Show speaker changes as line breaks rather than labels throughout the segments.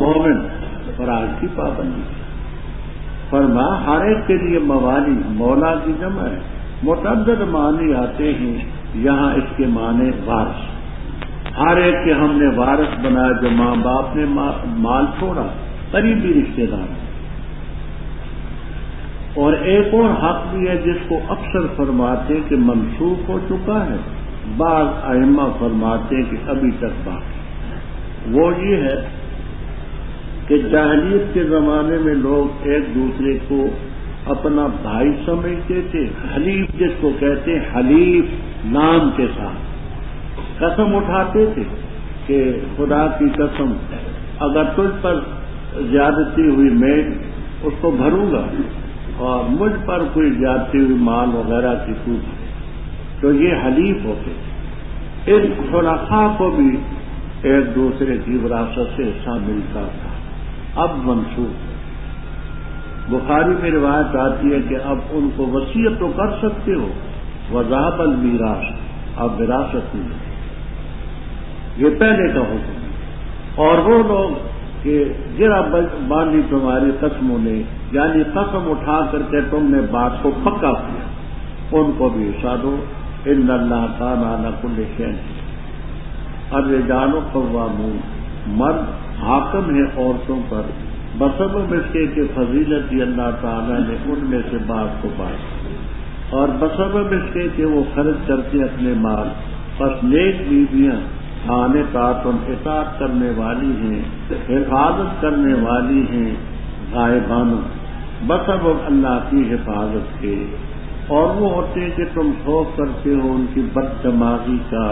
مومن فراز کی پابندی. فرما ہر ایک کے لیے موالی مولا کی جمع ہے. متعدد معنی آتے ہیں یہاں اس کے معنی وارث. ہر ایک کے ہم نے وارث بنایا جو ماں باپ نے مال چھوڑا, قریبی رشتے دار. اور ایک اور حق بھی ہے جس کو اکثر فرماتے ہیں کہ منسوخ ہو چکا ہے, بعض ائمہ فرماتے ہیں کہ ابھی تک باقی. وہ یہ ہے کہ جاہلیت کے زمانے میں لوگ ایک دوسرے کو اپنا بھائی سمجھتے تھے. حلیف جس کو کہتے ہیں, حلیف نام کے ساتھ قسم اٹھاتے تھے کہ خدا کی قسم اگر تجھ پر زیادتی ہوئی میں اس کو بھروں گا اور مجھ پر کوئی زیادتی ہوئی مال وغیرہ کی تو یہ حلیف ہوتے. ان خلفاء کو بھی ایک دوسرے کی وراثت سے حصہ ملتا تھا. اب منسوخ. بخاری میں روایت آتی ہے کہ اب ان کو وصیت تو کر سکتے ہو, وذهب المیراث, اب وراثت نہیں. یہ پہلے کا حکم. اور وہ لوگ کہ گرا باندھی تمہاری قسموں نے, یعنی قسم اٹھا کر کے تم نے بات کو پکا کیا, ان کو بھی حصہ دو. ان اللہ کان علی کل شیء. الرجال قوامون, مرد حاکم ہے عورتوں پر بسبب اس کے کہ فضیلت اللہ تعالیٰ نے ان میں سے بعض کو بات, اور بسبب اس کے کہ وہ خرچ کرتے اپنے مال. پس نیک بیویاں خانقاتن اطاعت کرنے والی ہیں, حفاظت کرنے والی ہیں غائبانہ, بسبب اللہ کی حفاظت کے. اور وہ ہوتے ہیں کہ تم خوف کرتے ہو ان کی بددماغی کا,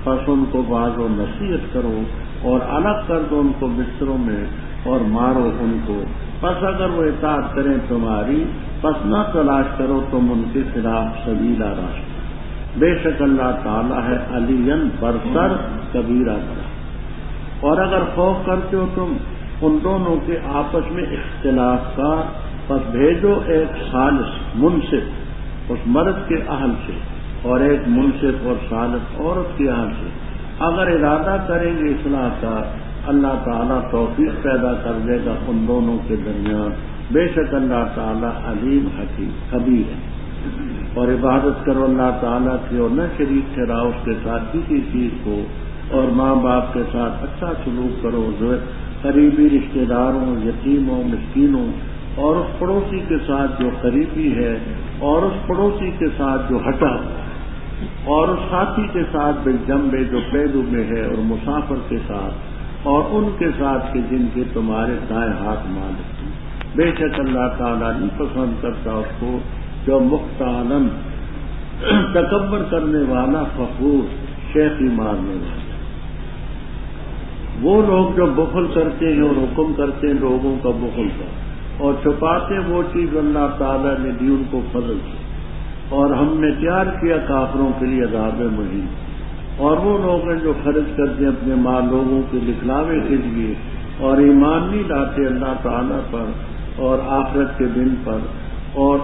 پس ان کو باز و نصیحت کرو اور الگ کر دو ان کو بستروں میں اور مارو ان کو. پس اگر وہ اطاعت کریں تمہاری, پس نہ تلاش کرو تم ان کے خلاف سبیلا راستہ. بے شک اللہ تعالیٰ ہے علیاً برتر کبیرہ بڑا. اور اگر خوف کرتے ہو تم ان دونوں کے آپس میں اختلاف کا, پس بھیجو ایک ثالث منصف اس مرد کے اہل سے اور ایک منصف اور ثالث عورت کے اہل سے. اگر ارادہ کریں گے اصلاح کا, اللہ تعالیٰ توفیق پیدا کر دے گا ان دونوں کے درمیان. بے شک اللہ تعالیٰ علیم حکیم خبیر ہے. اور عبادت کرو اللہ تعالیٰ کی اور نہ شریک ٹھہراؤ اس کے ساتھ کسی چیز کو. اور ماں باپ کے ساتھ اچھا سلوک کرو, قریبی رشتہ داروں, یتیموں, مسکینوں, اور اس پڑوسی کے ساتھ جو قریبی ہے, اور اس پڑوسی کے ساتھ جو ہٹا, اور اس ساتھی کے ساتھ بالجنبے جو پیدو میں ہے, اور مسافر کے ساتھ, اور ان کے ساتھ کہ جن کے تمہارے دائیں ہاتھ مالک ہیں. بے شک اللہ تعالیٰ نہیں پسند کرتا اس کو جو مختالن تکبر کرنے والا, فخور, شیخی مارنے والا. وہ لوگ جو بخل کرتے ہیں اور حکم کرتے ہیں لوگوں کا بخل کا, اور چھپاتے وہ چیز اللہ تعالیٰ نے دی ان کو فضل سے, اور ہم نے تیار کیا کافروں کے لیے عذاب مہین. اور وہ لوگ ہیں جو خرچ کرتے ہیں اپنے مال لوگوں کے دکھلاوے کے لیے, اور ایمان نہیں لاتے اللہ تعالیٰ پر اور آخرت کے دن پر, اور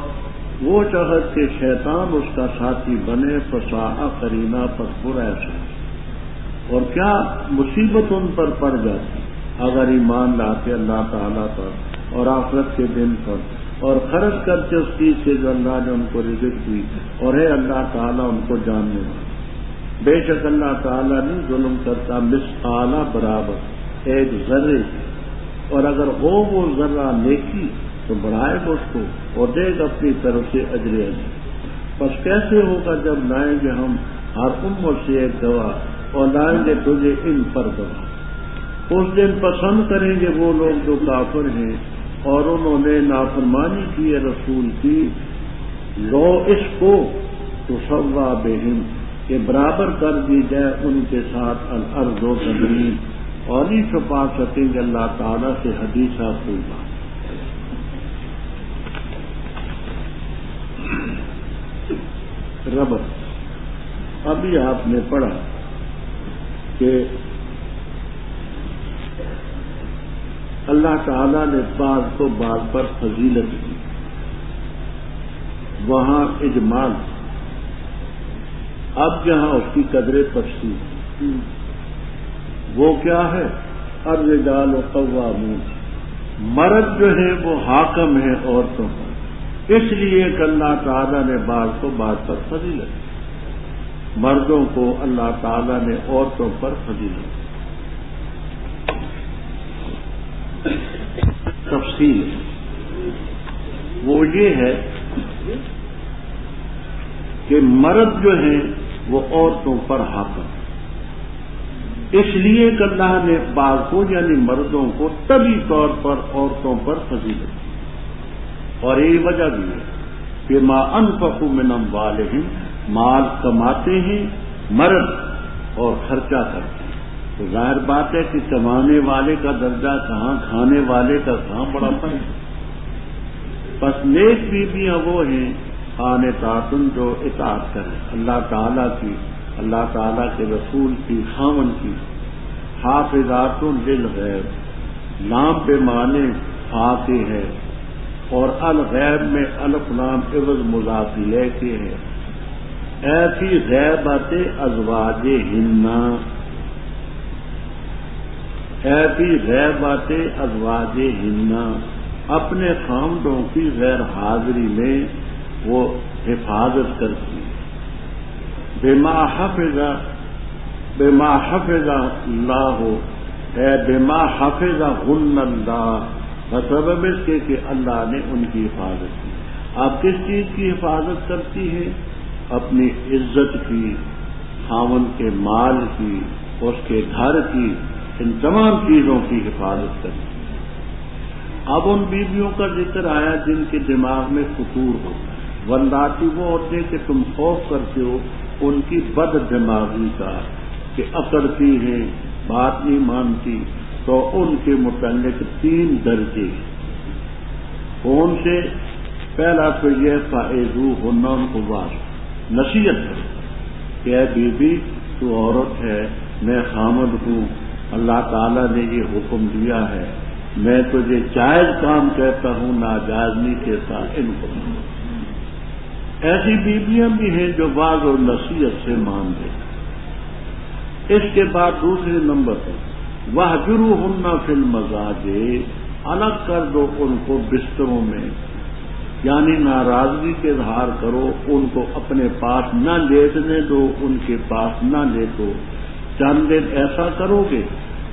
وہ چاہت کہ شیطان اس کا ساتھی بنے, فساء قرینہ پر برا ایسا. اور کیا مصیبت ان پر پڑ جاتی اگر ایمان لاتے اللہ تعالیٰ پر اور آخرت کے دن پر, اور خرچ کرتے اس چیز سے جو اللہ نے ان کو رزق دی, اور ہے اللہ تعالیٰ ان کو جاننے والا. بے شک اللہ تعالیٰ نہیں ظلم کرتا مثقال برابر ایک ذرے, اور اگر ہو وہ ذرہ نیکی تو بڑھائے گا اس کو اور دے گا اپنی طرف سے اجر اجر. بس کیسے ہوگا جب لائیں گے ہم ہر امت سے ایک گواہ, اور لائیں گے تجھے ان پر گواہ. اس دن پسند کریں گے وہ لوگ جو کافر ہیں اور انہوں نے نافرمانی کی ہے رسول کی, لو اس کو تو سوا بہم, کہ برابر کر دی جائے ان کے ساتھ الارض و زمین, اور نہیں چھپا سکیں گے اللہ تعالیٰ سے حدیثہ کوئی بات. ربط ابھی آپ نے پڑھا کہ اللہ تعالیٰ نے بعض کو بعض پر فضیلت دی, وہاں اجمال. اب جہاں اس کی قدر تفصیل وہ کیا ہے الرجال قوامون، مرد جو ہے وہ حاکم ہے عورتوں پر، اس لیے کہ اللہ تعالیٰ نے بعض کو بعض پر فضیلت، مردوں کو اللہ تعالیٰ نے عورتوں پر فضیلت۔ تفصیل وہ یہ ہے کہ مرد جو ہیں وہ عورتوں پر حاکم، اس لیے کہ اللہ نے بعض کو یعنی مردوں کو طبی طور پر عورتوں پر فضیلت، اور یہی وجہ بھی ہے کہ ما انفقوا من اموالہم، مال کماتے ہیں مرد اور خرچہ کرتے ہیں، تو ظاہر بات ہے کہ کمانے والے کا درجہ کہاں، کھانے والے کا کہاں، بڑا فرق ہے۔ بس نیک بیویاں وہ ہیں قانتات جو اطاعت کریں اللہ تعالیٰ کی، اللہ تعالیٰ کے رسول کی، خاوند کی، حافظات للغیب، لام بے معنی فاتح ہے، اور الغیب میں الف لام عوض مضاف الیہ کے ہے، ایسی غیبت ازواجہن، ایسی غیبت ازواجہن، اپنے خاوندوں کی غیر حاضری میں وہ حفاظت کرتی ہے، بما حفظ اللہ، اے بما حفظہن اللہ، بسبب اس کے کہ اللہ نے ان کی حفاظت کی۔ آپ کس چیز کی حفاظت کرتی ہے؟ اپنی عزت کی، خاوند کے مال کی، اس کے گھر کی، ان تمام چیزوں کی حفاظت کرتی ہے۔ اب ان بیویوں کا ذکر آیا جن کے دماغ میں فطور ہوتا ہے، واللاتی وہ عورتیں کہ تم خوف کرتے ہو ان کی بد دماغی کا، کہ اکڑتی ہیں، بات نہیں مانتی، تو ان کے متعلق 3 درجے ہیں۔ کون سے؟ پہلا تو یہ فاعظوہن، ان کو نصیحت کرو کہ اے بیوی تو عورت ہے، میں خامد ہوں، اللہ تعالیٰ نے یہ حکم دیا ہے، میں تجھے جائز کام کہتا ہوں، ناجائز نہیں کہتا، ان کو ایسی بیویاں بھی ہیں جو واضح و نصیحت سے مان دیں۔ اس کے بعد دوسرے نمبر پر وَاهْجُرُوهُنَّ فِي الْمَضَاجِعِ، الگ کر دو ان کو بستروں میں، یعنی ناراضگی کے اظہار کرو، ان کو اپنے پاس نہ لیٹنے دو، ان کے پاس نہ لیٹو۔ چند دن ایسا کرو گے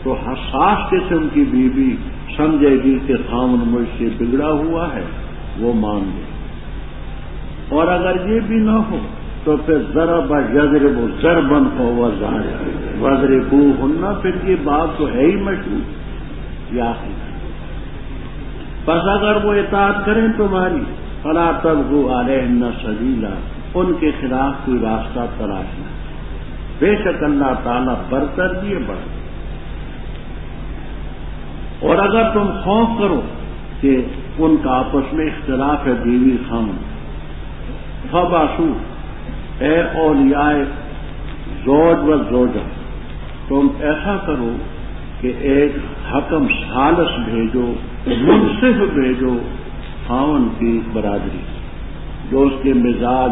تو حساس قسم کی بیوی سمجھے گی کہ خاوند مجھ سے بگڑا ہوا ہے، وہ مان لے، اور اگر یہ بھی نہ ہو تو پھر ضرب یضرب ضربا فهو ظاہر، واضربوہن، پھر یہ بات تو ہے ہی مشہور یا بس اگر وہ اطاعت کریں تمہاری، فلا تبغوا علیہن سبیلا، ان کے خلاف کوئی راستہ تلاشنا، بے شک اللہ تعالیٰ برتر بھی ہے بڑا۔ اور اگر تم خوف کرو کہ ان کا آپس میں اختلاف ہے بیوی خاوند، فبعثوا، اے اولیاء زوج و زوجہ، تم ایسا کرو کہ ایک حکم ثالث بھیجو، منصف بھیجو خاوند کی برادری، جو اس کے مزاج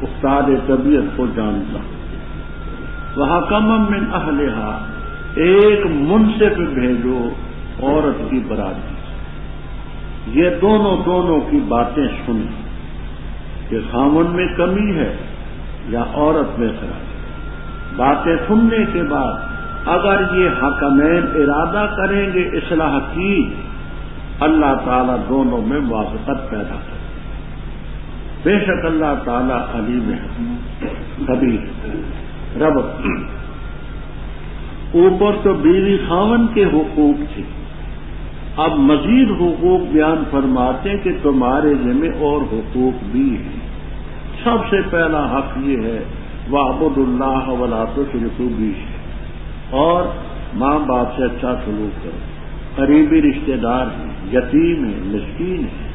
افتاد طبیعت کو جانتا، وحکما من اہلہا، ایک منصف بھیجو عورت کی برادری، یہ دونوں کی باتیں سنیں کہ خاوند میں کمی ہے یا عورت میں خرابی۔ باتیں سننے کے بعد اگر یہ حکمین ارادہ کریں گے اصلاح کی، اللہ تعالیٰ دونوں میں موافقت پیدا کرے، بے شک اللہ تعالیٰ علیم ہے خبیر۔ رب اوپر تو بیوی خاوند کے حقوق تھے، اب مزید حقوق بیان فرماتے کہ تمہارے ذمہ اور حقوق بھی ہیں۔ سب سے پہلا حق یہ ہے وَاعْبُدُوا اللَّهَ وَلَا تُشْرِكُوا بِهِ، اور ماں باپ سے اچھا سلوک کرو، قریبی رشتہ دار ہیں، یتیم ہیں، مسکین ہیں،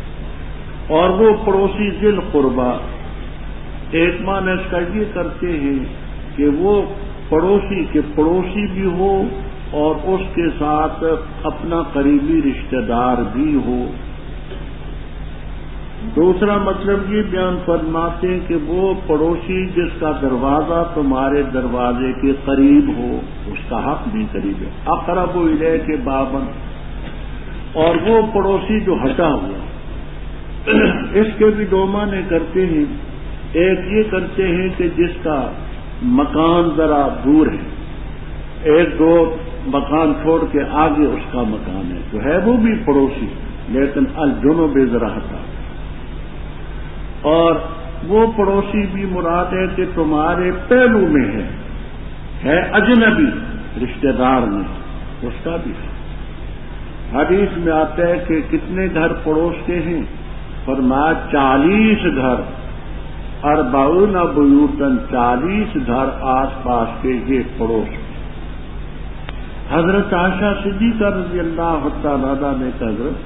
اور وہ پڑوسی ذی القربیٰ، ایک معنی اس کا یہ کرتے ہیں کہ وہ پڑوسی کے پڑوسی بھی ہو اور اس کے ساتھ اپنا قریبی رشتہ دار بھی ہو، دوسرا مطلب یہ بیان فرماتے ہیں کہ وہ پڑوسی جس کا دروازہ تمہارے دروازے کے قریب ہو اس کا حق بھی قریب ہے، اقرب الیک بابا، اور وہ پڑوسی جو ہٹا ہوا، اس کے بھی دو معنی کرتے ہیں۔ ایک یہ کرتے ہیں کہ جس کا مکان ذرا دور ہے، ایک دو مکان چھوڑ کے آگے اس کا مکان ہے تو ہے وہ بھی پڑوسی، لیکن الجنوب ذرا ہٹا، اور وہ پڑوسی بھی مراد ہے کہ تمہارے پہلو میں ہے اجنبی رشتہ دار میں، اس کا بھی ہے۔ حدیث میں آتا ہے کہ کتنے گھر پڑوس کے ہیں؟ فرمایا 40 گھر، 40 بیوتن، 40 گھر آس پاس کے یہ پڑوس۔ حضرت عائشہ صدیقہ رضی اللہ تعالیٰ عنہا نے کہا حضرت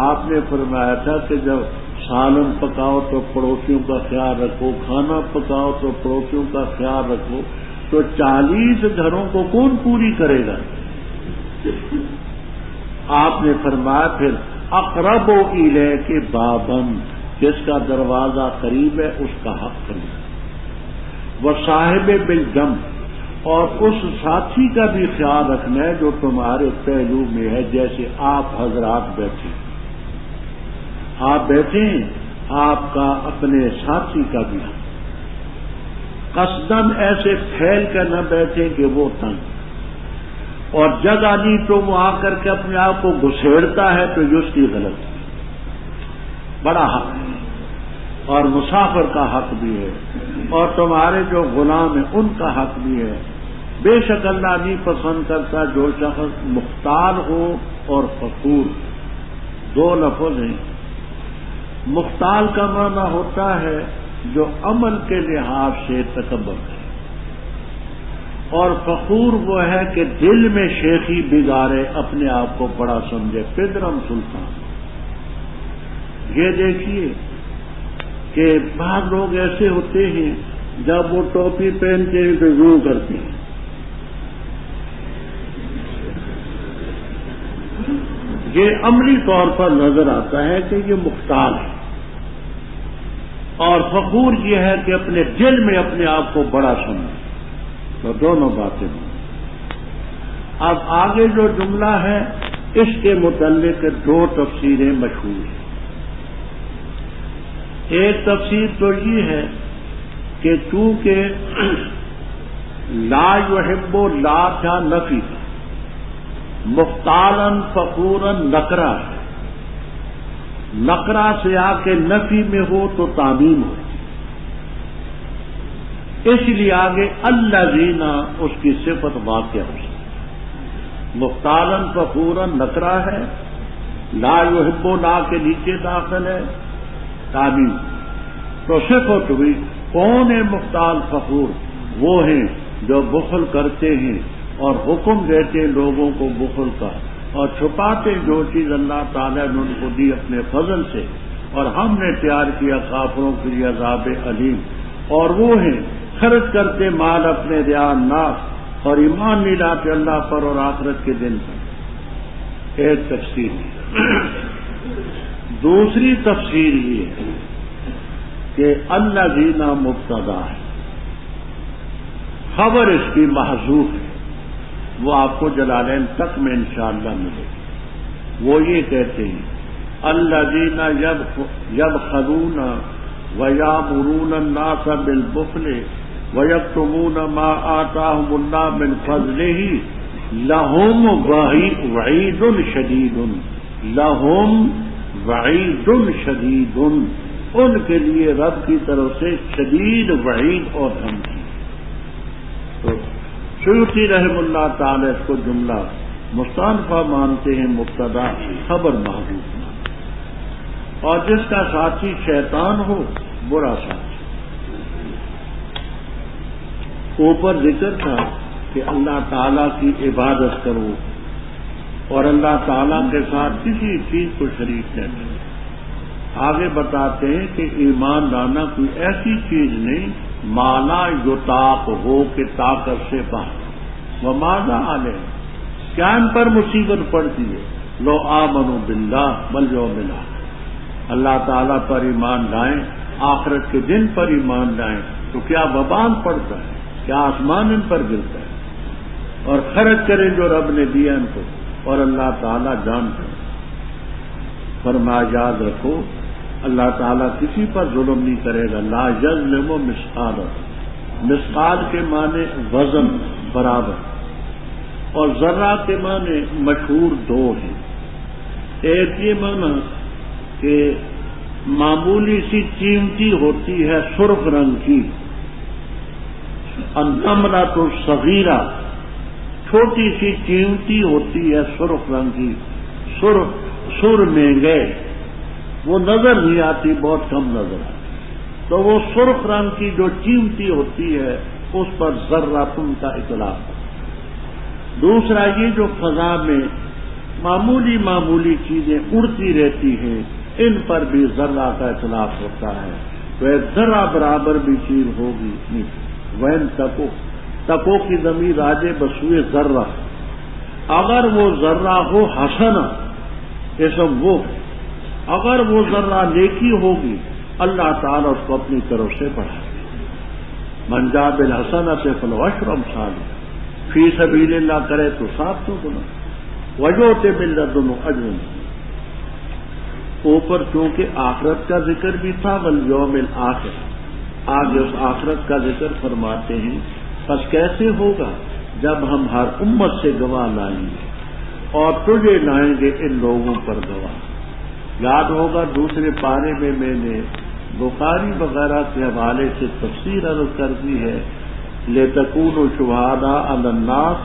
آپ نے فرمایا تھا کہ جب سالن پکاؤ تو پڑوسیوں کا خیال رکھو، کھانا پکاؤ تو پڑوسیوں کا خیال رکھو، تو 40 گھروں کو کون پوری کرے گا؟ آپ نے فرمایا پھر اقرب الیک بابن، جس کا دروازہ قریب ہے اس کا حق قریب، وہ صاحب بالجنب، اور اس ساتھی کا بھی خیال رکھنا ہے جو تمہارے پہلو میں ہے، جیسے آپ حضرات بیٹھے، آپ بیٹھے ہیں، آپ کا اپنے ساتھی کا بھی حق، قصدن ایسے پھیل کر نہ بیٹھے کہ وہ تنگ، اور جگہ نہیں تو وہ آ کر کے اپنے آپ کو گھسیڑتا ہے تو یہ اس کی غلط ہے، بڑا حق ہے، اور مسافر کا حق بھی ہے، اور تمہارے جو غلام ہیں ان کا حق بھی ہے۔ بے شک اللہ نہیں پسند کرتا جو شخص مختال ہو اور فخور، دو لفظ ہیں۔ مختال کا معنی ہوتا ہے جو عمل کے لحاظ سے تکبر ہے، اور فخور وہ ہے کہ دل میں شیخی بگاڑے، اپنے آپ کو بڑا سمجھے، پدرم سلطان۔ یہ دیکھیے کہ بعض لوگ ایسے ہوتے ہیں جب وہ ٹوپی پہنتے ہیں تو یوں کرتے ہیں، یہ عملی طور پر نظر آتا ہے کہ یہ مختال ہے، اور فخور یہ ہے کہ اپنے دل میں اپنے آپ کو بڑا سمجھے، تو دونوں باتیں ہیں۔ اب آگے جو جملہ ہے اس کے متعلق دو تفسیریں مشہور ہیں۔ ایک تفسیر تو یہ ہے کہ چونکہ لا یحب لا تھا نفی کا، مختالن فخورن نکرا ہے، نکرا سے آ کے نفی میں ہو تو تعمیم ہو، اس لیے آگے الذین اس کی صفت واقع ہو سکتی۔ مختالن فخورن نکرا ہے، لا یحب لا کے نیچے داخل ہے، تعمیم، تو صفت ہوئی۔ کون ہے مختال فخور؟ وہ ہیں جو بخل کرتے ہیں اور حکم دیتے لوگوں کو بخل کا، اور چھپاتے جو چیز اللہ تعالیٰ نے ان کو دی اپنے فضل سے، اور ہم نے تیار کیا کافروں کے لیے عذاب علیم، اور وہ ہیں خرچ کرتے مال اپنے ریا ناس، اور ایمان نہیں لاتے اللہ پر اور آخرت کے دن پر۔ ایک تفسیر ہے۔ دوسری تفسیر یہ ہے کہ الذین مبتدا ہے، خبر اس کی محذوف ہے، وہ آپ کو جلالین تک میں انشاءاللہ ملے گی۔ وہ یہ کہتے ہیں الذین یبخلون ویامرون الناس بالبخل ویکتمون ما آتاہم اللہ من فضلہ لہم وعید شدید، لہم وعید شدید، ان کے لیے رب کی طرف سے شدید وعید اور دھمکی۔ تو سیوطی رحم اللہ تعالی اس کو جملہ مستانفہ مانتے ہیں، مبتدا خبر محذوف مانتے ہیں، اور جس کا ساتھی شیطان ہو برا ساتھی۔ اوپر ذکر تھا کہ اللہ تعالیٰ کی عبادت کرو اور اللہ تعالیٰ کے ساتھ کسی چیز کو شریک نہ کرو۔ آگے بتاتے ہیں کہ ایمان لانا کوئی ایسی چیز نہیں مالا یطاق ہو کہ طاقت سے باہر، وہ ماذا علیہ، کیا ان پر مصیبت پڑتی ہے؟ لو آمنوا باللہ والیوم الآخر، اللہ تعالیٰ پر ایمان لائیں، آخرت کے دن پر ایمان لائیں، تو کیا وبال پڑتا ہے، کیا آسمان ان پر گرتا ہے، اور خرچ کریں جو رب نے دیا ان کو، اور اللہ تعالیٰ جانتا ہے۔ فرمایا یاد رکھو اللہ تعالیٰ کسی پر ظلم نہیں کرے گا، لا یظلم مثقال، مثقال کے معنی وزن برابر، اور ذرہ کے معنی مشہور دو ہیں۔ ایک یہ معنی کہ معمولی سی قیمتی ہوتی ہے سرخ رنگ کی، النملۃ الصغیرہ، چھوٹی سی قیمتی ہوتی ہے سرخ رنگ کی، سر میں گئے، وہ نظر نہیں آتی، بہت کم نظر آتی، تو وہ سرخ رنگ کی جو قیمتی ہوتی ہے اس پر ذراتن کا اطلاق۔ دوسرا یہ جو فضا میں معمولی چیزیں اڑتی رہتی ہیں، ان پر بھی ذرہ کا اطلاق ہوتا ہے، تو ایک ذرہ برابر بھی چیز ہوگی نہیں۔ وین تکو کی ضمیر راجے بسوئے ذرہ، اگر وہ ذرہ ہو حسنہ، اسم وہ ہے، اگر وہ ذرہ نیکی ہوگی اللہ تعالیٰ اس کو اپنی طرف سے بڑھائے گا۔ من جاء بالحسنۃ فلہ عشر امثالها، فی سبیل اللہ کرے تو 700 گنا، ویؤتی من لدنہ اجر۔ اوپر چونکہ آخرت کا ذکر بھی تھا، والیوم الآخر، آگے اس آخرت کا ذکر فرماتے ہیں۔ پس کیسے ہوگا؟ جب ہم ہر امت سے گواہ لائیں گے اور تجھے لائیں گے ان لوگوں پر گواہ۔ یاد ہوگا دوسرے پارے میں نے بخاری وغیرہ کے حوالے سے تفسیر عرض کر دی ہے، لِتَكُونُوا شُهَدَاءَ عَلَى النَّاسِ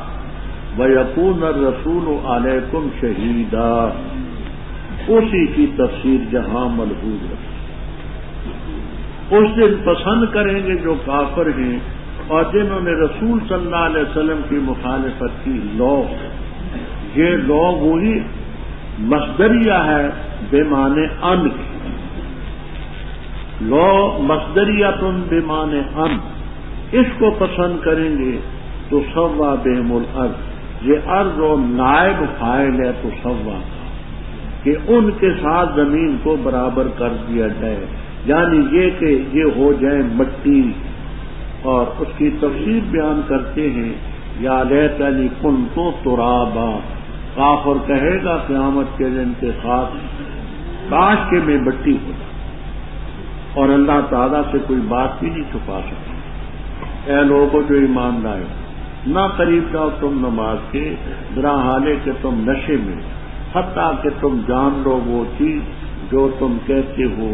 وَيَكُونَ الرَّسُولُ عَلَيْكُمْ شَهِيدًا، اسی کی تفسیر جہاں ملحوظ ہے۔ اس دن پسند کریں گے جو کافر ہیں اور جنہوں نے رسول صلی اللہ علیہ وسلم کی مخالفت کی، لوگ، یہ لوگ وہی مصدریہ ہے بمعنی ان کی، لو مصدریۃ بمعنی ان، اس کو پسند کریں گے تو سوا بہم الارض، یہ ارض و نائب فاعل ہے تو سوا کا، کہ ان کے ساتھ زمین کو برابر کر دیا جائے، یعنی یہ کہ یہ ہو جائیں مٹی۔ اور اس کی تفسیر بیان کرتے ہیں، یا لیتنی کنت ترابا، کافر کہے گا قیامت کے دن کے خاص کاش کے میں مٹی ہو جاؤں، اور اللہ تعالیٰ سے کوئی بات بھی نہیں چھپا سکتی۔ اے لوگوں جو ایمان لائے، نہ قریب جاؤ تم نماز کے، ذرا حالے کہ تم نشے میں، حتیٰ کہ تم جان لو وہ چیز جو تم کہتے ہو،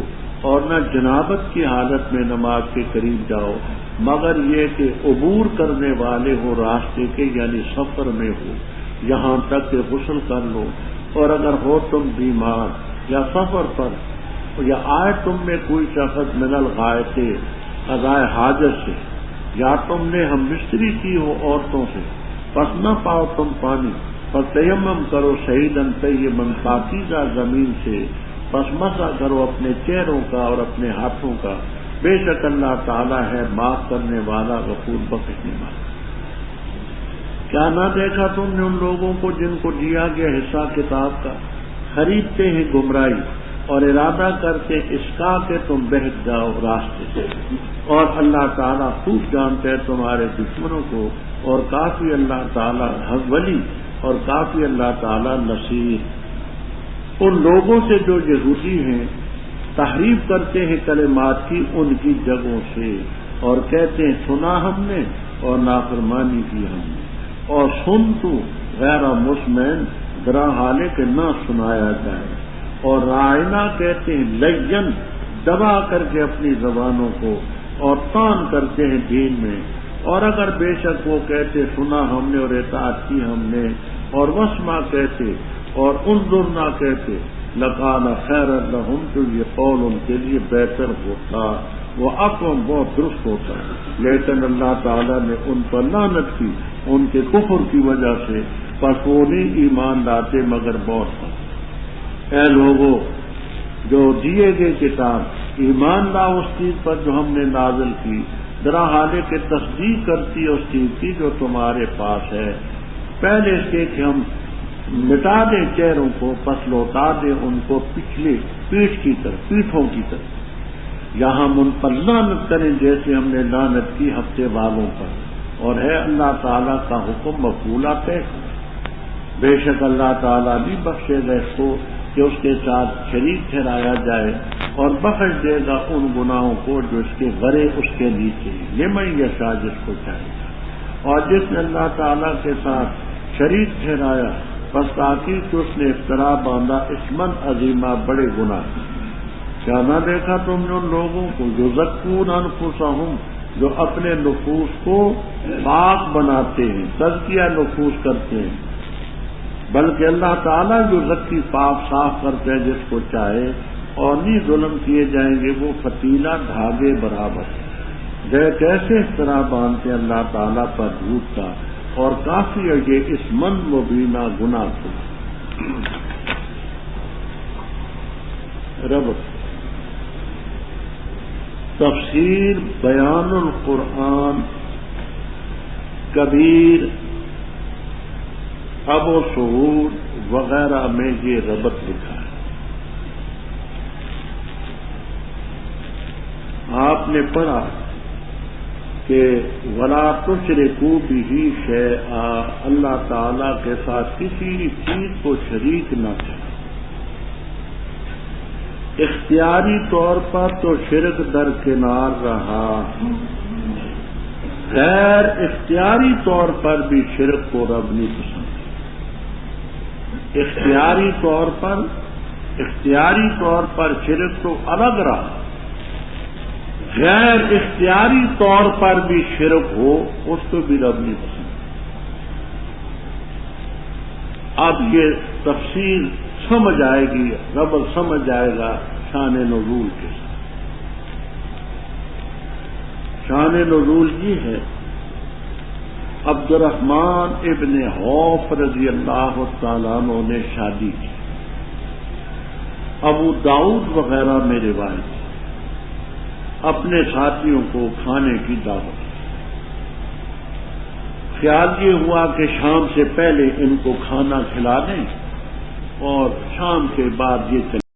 اور نہ جنابت کی حالت میں نماز کے قریب جاؤ، مگر یہ کہ عبور کرنے والے ہو راستے کے، یعنی سفر میں ہو، یہاں تک کہ غسل کر لو، اور اگر ہو تم بیمار یا سفر پر، یا آئے تم میں کوئی شخص من الغائط قضائے حاجت سے، یا تم نے ہم مستری کی ہو عورتوں سے، پس نہ پاؤ تم پانی، پس تیمم کرو صعیداً طیباً، پاکیزہ زمین سے، پس مسح کرو اپنے چہروں کا اور اپنے ہاتھوں کا، بے شک اللہ تعالیٰ ہے معاف کرنے والا، غفور بخشنے والا۔ کیا نہ دیکھا تم نے ان لوگوں کو جن کو دیا گیا حصہ کتاب کا، خریدتے ہیں گمراہی اور ارادہ کرتے اس کا کہ تم بہک جاؤ راستے سے، اور اللہ تعالیٰ خوب جانتے ہیں تمہارے دشمنوں کو، اور کافی اللہ تعالیٰ ولی، اور کافی اللہ تعالیٰ نصیر۔ ان لوگوں سے جو یہودی ہیں تحریف کرتے ہیں کلمات کی ان کی جگہوں سے، اور کہتے ہیں سنا ہم نے اور نافرمانی کی ہم نے، اور سن تو غیر مسمعن، ذرا حالے کہ نہ سنایا جائے، اور رائنا کہتے ہیں لین، دبا کر کے اپنی زبانوں کو، اور تان کرتے ہیں دین میں، اور اگر بے شک وہ کہتے سنا ہم نے اور اطاعت کی ہم نے، اور وسما کہتے اور انظر نہ کہتے، لکان خیر لہم، تو یہ قول ان کے لیے بہتر ہوتا، وہ اقوم بہت درست ہوتا، لیکن اللہ تعالیٰ نے ان پر لعنت کی ان کے کفر کی وجہ سے، پس وہ نہیں ایمان لاتے مگر بہت کم۔ اے لوگوں جو دیے گئے کتاب، ایمان لاؤ اس چیز پر جو ہم نے نازل کی، ذرا حالے کہ تصدیق کرتی ہے اس چیز کی جو تمہارے پاس ہے، پہلے اس کے کہ ہم مٹا دیں چہروں کو، پس لوٹا دیں ان کو پچھلے پیٹھوں کی طرف، یہاں ان پر لعنت کریں جیسے ہم نے لعنت کی ہفتے والوں پر، اور ہے اللہ تعالیٰ کا حکم مقبولہ طے، بے شک اللہ تعالیٰ بھی بخشے گا اس کو کہ اس کے ساتھ شریک ٹھہرایا جائے، اور بخش دے گا ان گناہوں کو جو اس کے غرے اس کے نیچے، لمن یشاء جس کو چاہے گا، اور جس نے اللہ تعالیٰ کے ساتھ شریک ٹھہرایا بس تاکہ کہ اس نے افترا باندھا اسمن عظیمہ بڑے گناہ۔ کیا نہ دیکھا تم نے ان لوگوں کو یزکون انفسہم جو اپنے نفوس کو پاک بناتے ہیں، تزکیہ نفوس کرتے ہیں، بلکہ اللہ تعالیٰ جو زکی پاک صاف کرتے ہیں جس کو چاہے، اور نہیں ظلم کیے جائیں گے وہ فتیلہ دھاگے برابر، کیسے اس طرح باندھتے ہیں اللہ تعالیٰ پر جھوٹ کا، اور کافی ہے یہ اسمن مبینہ گناہ کو۔ رب تفسیر بیان القرآن کبیر ابو سعود وغیرہ میں یہ ربط لکھا ہے۔ آپ نے پڑھا کہ وَلَا تُشْرِكُوا بِهِ شَيْئًا، اللہ تعالیٰ کے ساتھ کسی چیز کو شریک نہ کریں۔ اختیاری طور پر تو شرک درکنار رہا، غیر اختیاری طور پر بھی شرک کو رب نہیں پسند۔ اختیاری طور پر شرک تو الگ رہا، غیر اختیاری طور پر بھی شرک ہو اس کو بھی رب نہیں پسند۔ اب یہ تفصیل سمجھ آئے گی، رب سمجھ آئے گا شان نزول کے ساتھ۔ شان نزول یہ ہے عبد الرحمن ابن عوف رضی اللہ تعالیٰ عنہ نے شادی کی، ابو داؤد وغیرہ میں روایت، اپنے ساتھیوں کو کھانے کی دعوت، خیال یہ ہوا کہ شام سے پہلے ان کو کھانا کھلا دیں اور شام کے بعد یہ چلے